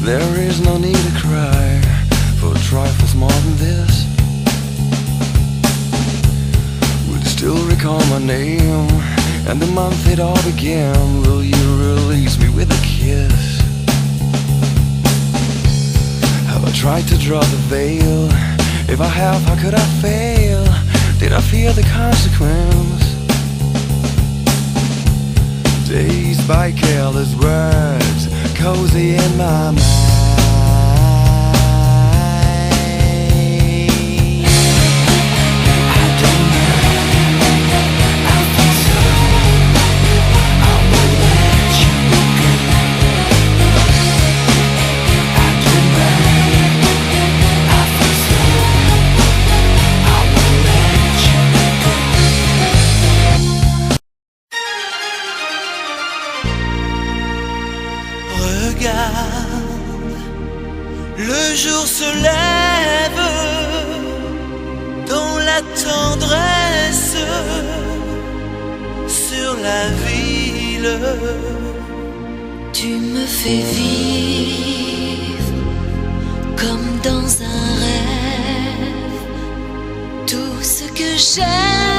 There is no need to cry for trifles more than this. Will you still recall my name and the month it all began? Will you release me with a kiss? Have I tried to draw the veil? If I have, how could I fail? Did I fear the consequence? Dazed by careless words, cozy in my mind. Le jour se lève dans la tendresse sur la ville. Tu me fais vivre comme dans un rêve tout ce que j'aime.